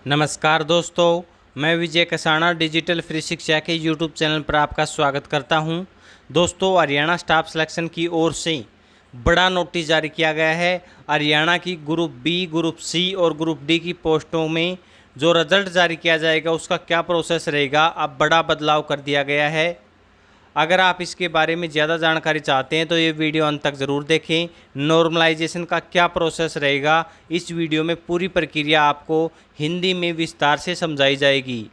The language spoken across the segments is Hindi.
नमस्कार दोस्तों, मैं विजय कसाना डिजिटल फ्री शिक्षा के यूट्यूब चैनल पर आपका स्वागत करता हूं। दोस्तों, हरियाणा स्टाफ सिलेक्शन की ओर से बड़ा नोटिस जारी किया गया है। हरियाणा की ग्रुप बी, ग्रुप सी और ग्रुप डी की पोस्टों में जो रिजल्ट जारी किया जाएगा उसका क्या प्रोसेस रहेगा, अब बड़ा बदलाव कर दिया गया है। अगर आप इसके बारे में ज़्यादा जानकारी चाहते हैं तो ये वीडियो अंत तक ज़रूर देखें। नॉर्मलाइजेशन का क्या प्रोसेस रहेगा, इस वीडियो में पूरी प्रक्रिया आपको हिंदी में विस्तार से समझाई जाएगी।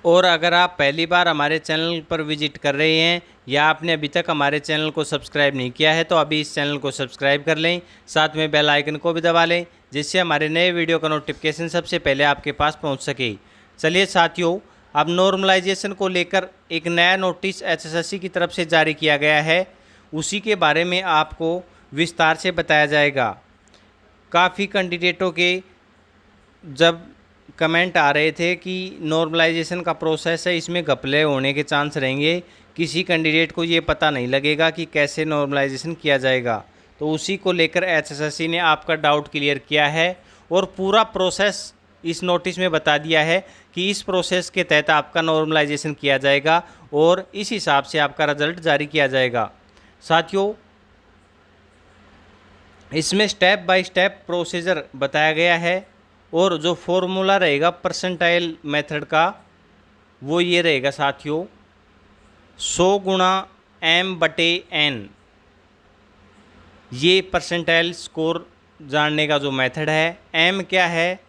और अगर आप पहली बार हमारे चैनल पर विजिट कर रहे हैं या आपने अभी तक हमारे चैनल को सब्सक्राइब नहीं किया है तो अभी इस चैनल को सब्सक्राइब कर लें, साथ में बेल आइकन को भी दबा लें जिससे हमारे नए वीडियो का नोटिफिकेशन सबसे पहले आपके पास पहुँच सके। चलिए साथियों, अब नॉर्मलाइजेशन को लेकर एक नया नोटिस एचएसएससी की तरफ से जारी किया गया है, उसी के बारे में आपको विस्तार से बताया जाएगा। काफ़ी कैंडिडेटों के जब कमेंट आ रहे थे कि नॉर्मलाइजेशन का प्रोसेस है, इसमें घपले होने के चांस रहेंगे, किसी कैंडिडेट को ये पता नहीं लगेगा कि कैसे नॉर्मलाइजेशन किया जाएगा, तो उसी को लेकर एचएसएससी ने आपका डाउट क्लियर किया है और पूरा प्रोसेस इस नोटिस में बता दिया है कि इस प्रोसेस के तहत आपका नॉर्मलाइजेशन किया जाएगा और इस हिसाब से आपका रिजल्ट जारी किया जाएगा। साथियों, इसमें स्टेप बाय स्टेप प्रोसीजर बताया गया है और जो फॉर्मूला रहेगा परसेंटाइल मेथड का वो ये रहेगा साथियों, 100 गुणा m/n। ये परसेंटाइल स्कोर जानने का जो मेथड है। m क्या है,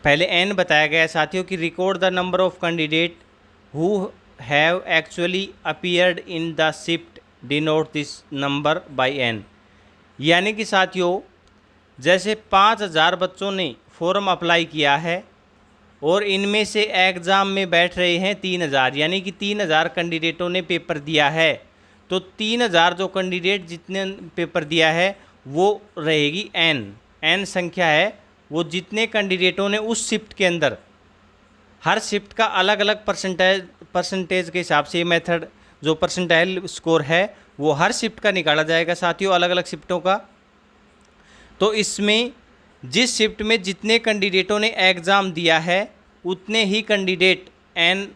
पहले n बताया गया है साथियों कि record the number of candidate who have actually appeared in the shift, denote this number by n। यानी कि साथियों, जैसे 5000 बच्चों ने फॉर्म अप्लाई किया है और इनमें से एग्ज़ाम में बैठ रहे हैं 3000, यानी कि 3000 कैंडिडेटों ने पेपर दिया है, तो 3000 जो कैंडिडेट जितने पेपर दिया है वो रहेगी n संख्या है, वो जितने कैंडिडेटों ने उस शिफ्ट के अंदर, हर शिफ्ट का अलग अलग परसेंटेज के हिसाब से ये मेथड जो परसेंटाइल स्कोर है वो हर शिफ्ट का निकाला जाएगा साथियों, अलग अलग शिफ्टों का। तो इसमें जिस शिफ्ट में जितने कैंडिडेटों ने एग्ज़ाम दिया है उतने ही कैंडिडेट n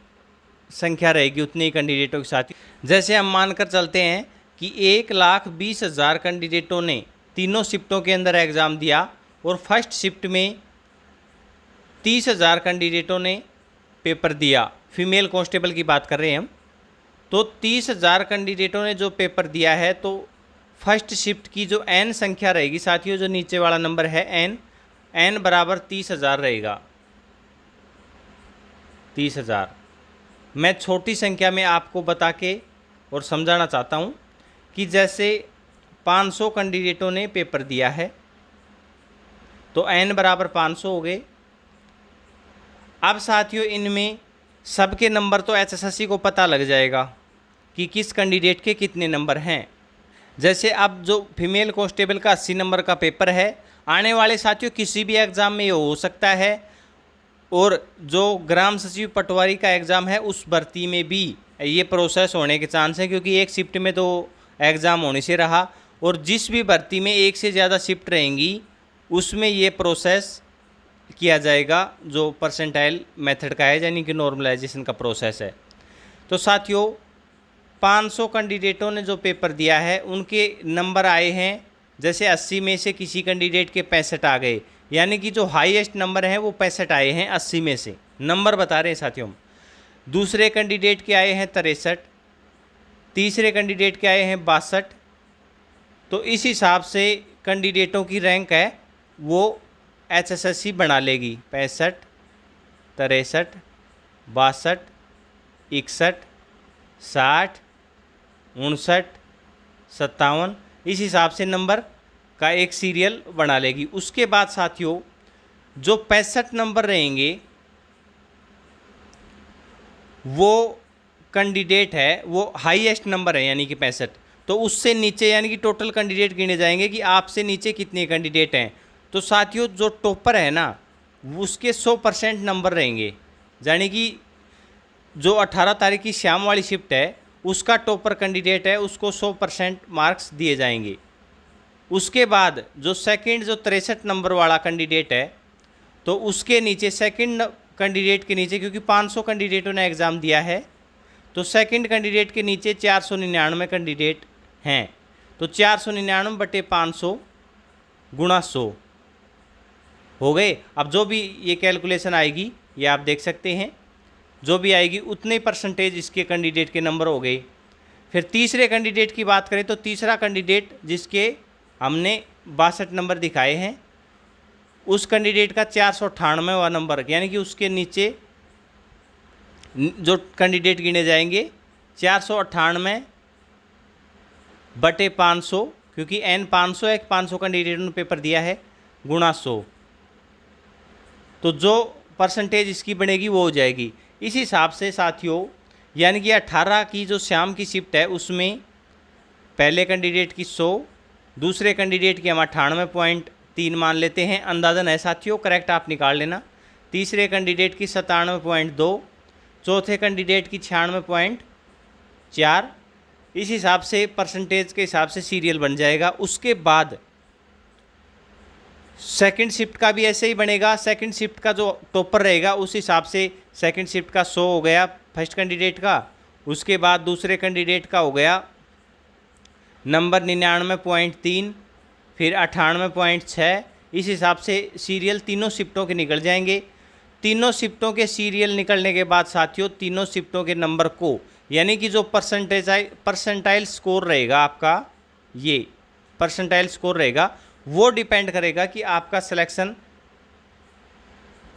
संख्या रहेगी, उतने ही कैंडिडेटों के साथ। जैसे हम मानकर चलते हैं कि 1,20,000 कैंडिडेटों ने तीनों शिफ्टों के अंदर एग्ज़ाम दिया और फर्स्ट शिफ्ट में 30,000 कैंडिडेटों ने पेपर दिया। फीमेल कांस्टेबल की बात कर रहे हैं हम, तो 30,000 कैंडिडेटों ने जो पेपर दिया है तो फर्स्ट शिफ्ट की जो n संख्या रहेगी साथियों, जो नीचे वाला नंबर है n बराबर 30,000 रहेगा। 30,000 मैं छोटी संख्या में आपको बता के और समझाना चाहता हूँ कि जैसे 500 कैंडिडेटों ने पेपर दिया है तो n बराबर 500 हो गए। अब साथियों, इनमें सबके नंबर तो एचएसएससी को पता लग जाएगा कि किस कैंडिडेट के कितने नंबर हैं। जैसे अब जो फीमेल कांस्टेबल का 80 नंबर का पेपर है, आने वाले साथियों किसी भी एग्ज़ाम में ये हो सकता है, और जो ग्राम सचिव पटवारी का एग्ज़ाम है उस भर्ती में भी ये प्रोसेस होने के चांस है, क्योंकि एक शिफ्ट में तो एग्ज़ाम होने से रहा, और जिस भी भर्ती में एक से ज़्यादा शिफ्ट रहेंगी उसमें ये प्रोसेस किया जाएगा जो परसेंटाइल मेथड का है, यानी कि नॉर्मलाइजेशन का प्रोसेस है। तो साथियों, 500 कैंडिडेटों ने जो पेपर दिया है उनके नंबर आए हैं, जैसे 80 में से किसी कैंडिडेट के 65 आ गए, यानी कि जो हाईएस्ट नंबर हैं वो 65 आए हैं 80 में से, नंबर बता रहे हैं साथियों। दूसरे कैंडिडेट के आए हैं 63, तीसरे कैंडिडेट के आए हैं 62। तो इस हिसाब से कैंडिडेटों की रैंक है वो एचएसएससी बना लेगी, 65, 63, 62, 61, 60, 59, 57, इस हिसाब से नंबर का एक सीरियल बना लेगी। उसके बाद साथियों, जो 65 नंबर रहेंगे वो कैंडिडेट है वो हाईएस्ट नंबर है, यानी कि 65, तो उससे नीचे यानी कि टोटल कैंडिडेट गिने जाएंगे कि आपसे नीचे कितने कैंडिडेट हैं। तो साथियों, जो टॉपर है ना उसके 100% नंबर रहेंगे, यानी कि जो 18 तारीख की शाम वाली शिफ्ट है उसका टॉपर कैंडिडेट है उसको 100% मार्क्स दिए जाएंगे। उसके बाद जो सेकंड जो 63 नंबर वाला कैंडिडेट है तो उसके नीचे सेकंड कैंडिडेट के नीचे, क्योंकि 500 कैंडिडेटों ने एग्ज़ाम दिया है, तो सेकंड कैंडिडेट के नीचे 499 कैंडिडेट हैं। तो 499 बटे 500 गुणा 100 हो गए। अब जो भी ये कैलकुलेशन आएगी ये आप देख सकते हैं, जो भी आएगी उतने परसेंटेज इसके कैंडिडेट के नंबर हो गए। फिर तीसरे कैंडिडेट की बात करें तो तीसरा कैंडिडेट जिसके हमने 62 नंबर दिखाए हैं, उस कैंडिडेट का 498वां नंबर, यानी कि उसके नीचे जो कैंडिडेट गिने जाएंगे 498 बटे 500, क्योंकि n 500 है, 500 कैंडिडेटों ने पेपर दिया है, गुणा 100। तो जो परसेंटेज इसकी बनेगी वो हो जाएगी। इस हिसाब से साथियों, यानी कि 18 की जो शाम की शिफ्ट है उसमें पहले कैंडिडेट की 100, दूसरे कैंडिडेट की हम 98.3 मान लेते हैं, अंदाज़न है साथियों, करेक्ट आप निकाल लेना। तीसरे कैंडिडेट की 97.2, चौथे कैंडिडेट की 96.4। इस हिसाब से परसेंटेज के हिसाब से सीरियल बन जाएगा। उसके बाद सेकंड शिफ्ट का भी ऐसे ही बनेगा। सेकंड शिफ्ट का जो टॉपर रहेगा उस हिसाब से सेकंड शिफ्ट का 100 हो गया फर्स्ट कैंडिडेट का, उसके बाद दूसरे कैंडिडेट का हो गया नंबर 99.3, फिर 98.6। इस हिसाब से सीरियल तीनों शिफ्टों के निकल जाएंगे। तीनों शिफ्टों के सीरियल निकलने के बाद साथियों तीनों शिफ्टों के नंबर को, यानी कि जो परसेंटाइल स्कोर रहेगा आपका, ये परसेंटाइल स्कोर रहेगा, वो डिपेंड करेगा कि आपका सिलेक्शन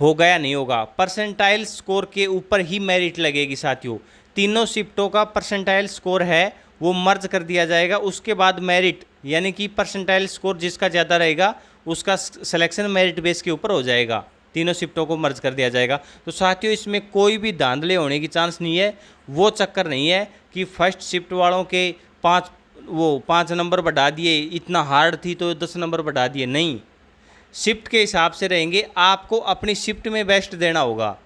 होगा या नहीं होगा। परसेंटाइल स्कोर के ऊपर ही मेरिट लगेगी साथियों। तीनों शिफ्टों का परसेंटाइल स्कोर है वो मर्ज कर दिया जाएगा, उसके बाद मेरिट, यानी कि परसेंटाइल स्कोर जिसका ज़्यादा रहेगा उसका सिलेक्शन मेरिट बेस के ऊपर हो जाएगा। तीनों शिफ्टों को मर्ज कर दिया जाएगा। तो साथियों इसमें कोई भी धांधले होने की चांस नहीं है। वो चक्कर नहीं है कि फर्स्ट शिफ्ट वालों के 5 नंबर बढ़ा दिए, इतना हार्ड थी तो 10 नंबर बढ़ा दिए, नहीं। शिफ्ट के हिसाब से रहेंगे, आपको अपनी शिफ्ट में बेस्ट देना होगा।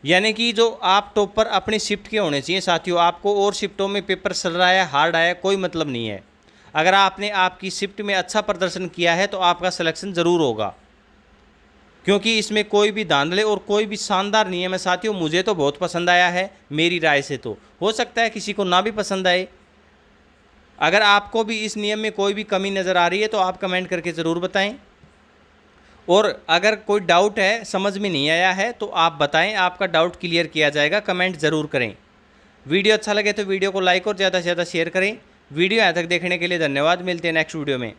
यानी कि जो आप टॉपर अपनी शिफ्ट के होने चाहिए साथियों। आपको और शिफ्टों में पेपर चल रहा है, हार्ड आया, कोई मतलब नहीं है। अगर आपने आपकी शिफ्ट में अच्छा प्रदर्शन किया है तो आपका सिलेक्शन ज़रूर होगा, क्योंकि इसमें कोई भी धांधले और कोई भी शानदार नियम है साथियों। मुझे तो बहुत पसंद आया है, मेरी राय से तो हो सकता है किसी को ना भी पसंद आए। अगर आपको भी इस नियम में कोई भी कमी नज़र आ रही है तो आप कमेंट करके ज़रूर बताएं। और अगर कोई डाउट है, समझ में नहीं आया है, तो आप बताएं, आपका डाउट क्लियर किया जाएगा। कमेंट ज़रूर करें। वीडियो अच्छा लगे तो वीडियो को लाइक और ज़्यादा से ज़्यादा शेयर करें। वीडियो यहाँ तक देखने के लिए धन्यवाद। मिलते हैं नेक्स्ट वीडियो में।